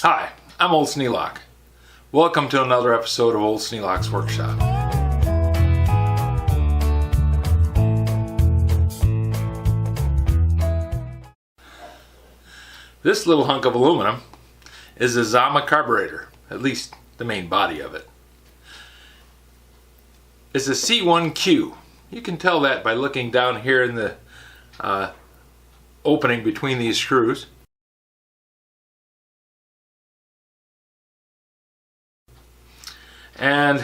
Hi, I'm Old Sneelock. Welcome to another episode of Old Sneelock's Workshop. This little hunk of aluminum is a Zama carburetor, at least the main body of it. It's a C1Q. You can tell that by looking down here in the opening between these screws. And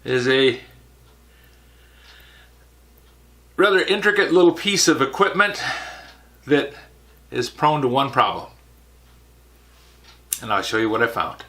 is a rather intricate little piece of equipment that is prone to one problem. And I'll show you what I found.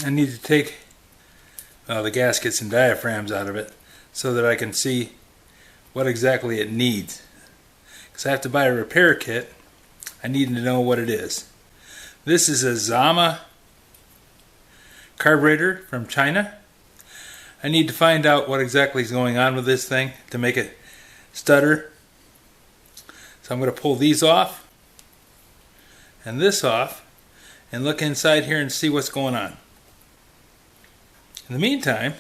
I need to take the gaskets and diaphragms out of it so that I can see what exactly it needs. Because I have to buy a repair kit, I need to know what it is. This is a Zama carburetor from China. I need to find out what exactly is going on with this thing to make it stutter. So I'm going to pull these off and this off and look inside here and see what's going on. In the meantime,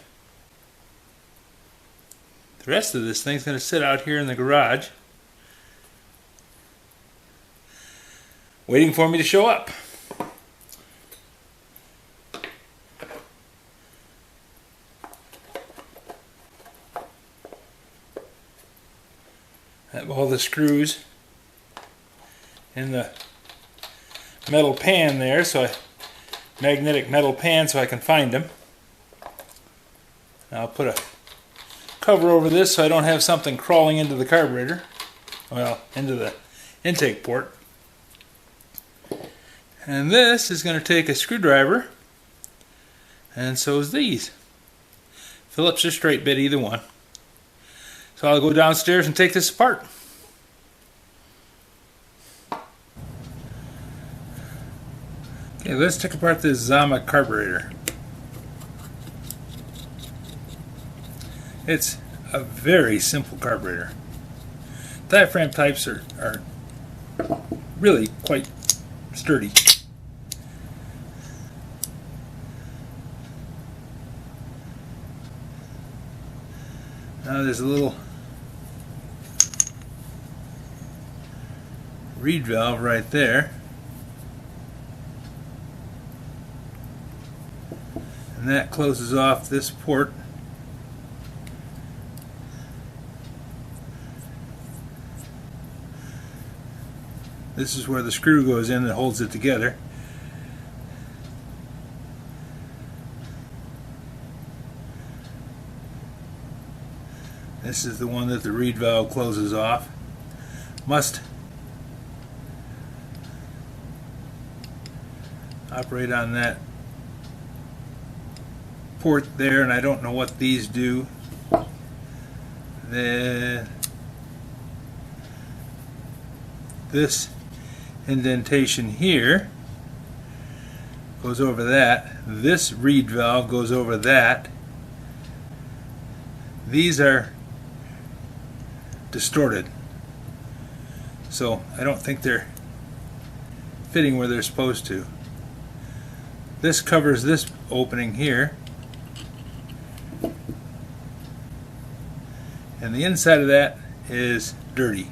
the rest of this thing's going to sit out here in the garage waiting for me to show up. I have all the screws in the metal pan there, magnetic metal pan, so I can find them. I'll put a cover over this so I don't have something crawling into the carburetor, well, into the intake port. And this is going to take a screwdriver, and so is these. Phillips or straight bit, either one. So I'll go downstairs and take this apart. Okay, let's take apart this Zama carburetor. It's a very simple carburetor. Diaphragm types are really quite sturdy. Now there's a little reed valve right there. And that closes off this port. This is where the screw goes in that holds it together. This is the one that the reed valve closes off. Must operate on that port there, and I don't know what these do. Then this indentation here goes over that. This reed valve goes over that. These are distorted, so I don't think they're fitting where they're supposed to. This covers this opening here, and the inside of that is dirty.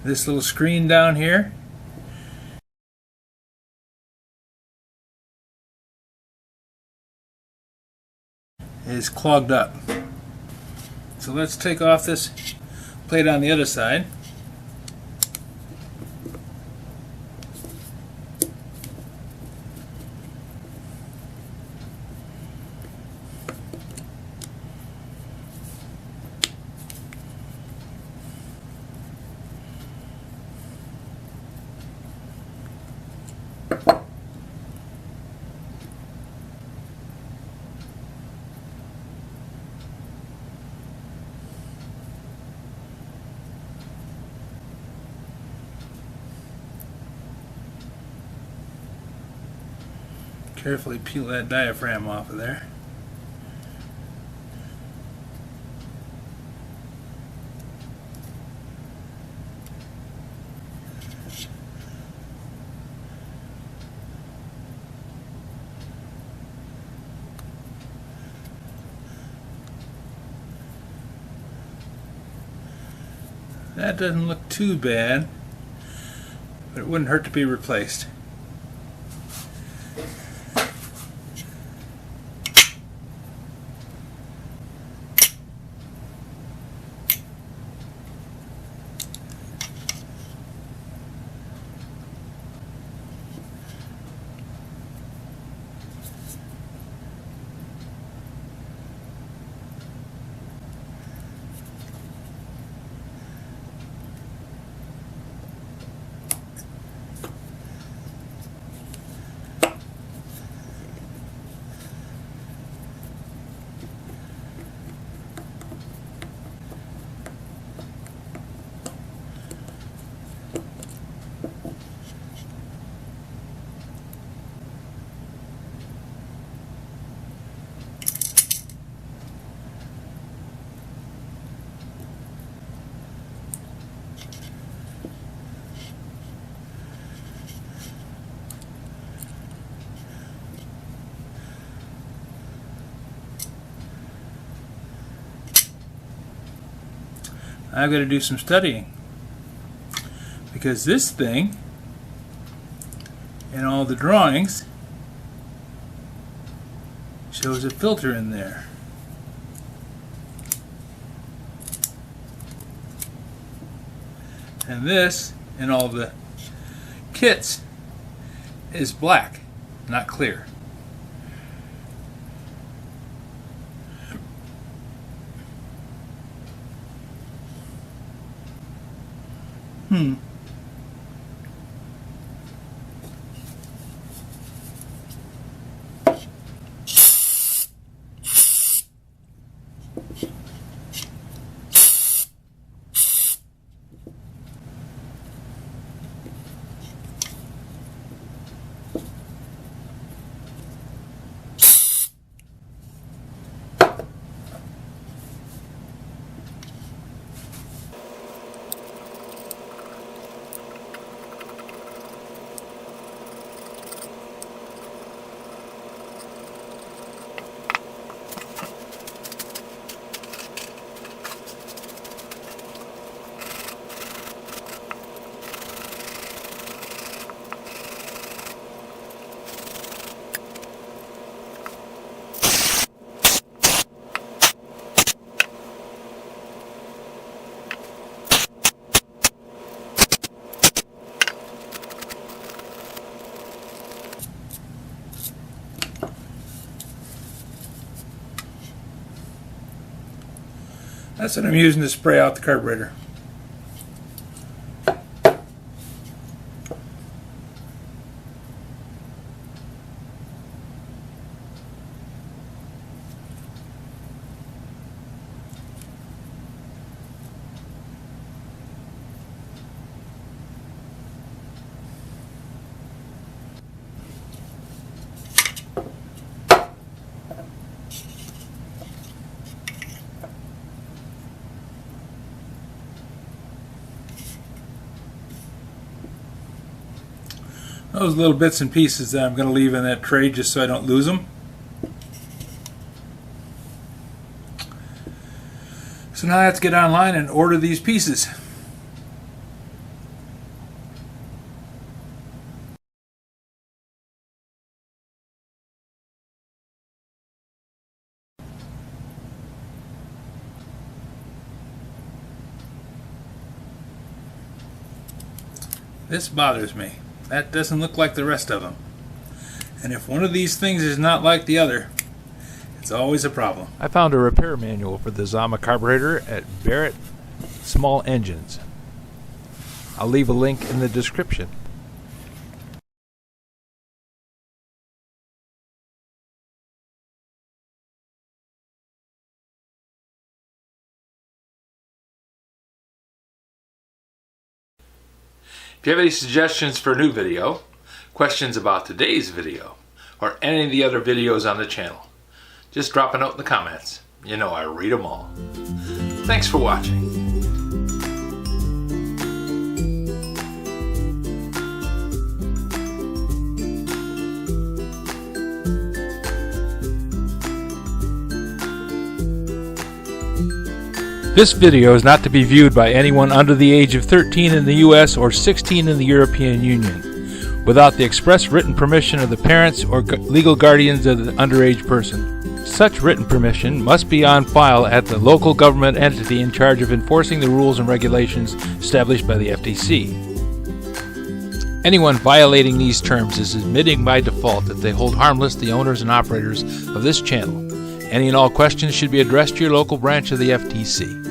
This little screen down here is clogged up. So let's take off this plate on the other side. Carefully peel that diaphragm off of there. That doesn't look too bad, but it wouldn't hurt to be replaced. I've got to do some studying, because this thing in all the drawings shows a filter in there. And this in all the kits is black, not clear. That's what I'm using to spray out the carburetor. Those little bits and pieces that I'm going to leave in that tray just so I don't lose them. So now I have to get online and order these pieces. This bothers me. That doesn't look like the rest of them. And if one of these things is not like the other, it's always a problem. I found a repair manual for the Zama carburetor at Barrett Small Engines. I'll leave a link in the description. If you have any suggestions for a new video, questions about today's video, or any of the other videos on the channel, just drop a note in the comments. You know I read them all. Thanks for watching. This video is not to be viewed by anyone under the age of 13 in the US or 16 in the European Union, without the express written permission of the parents or legal guardians of the underage person. Such written permission must be on file at the local government entity in charge of enforcing the rules and regulations established by the FTC. Anyone violating these terms is admitting by default that they hold harmless the owners and operators of this channel. Any and all questions should be addressed to your local branch of the FTC.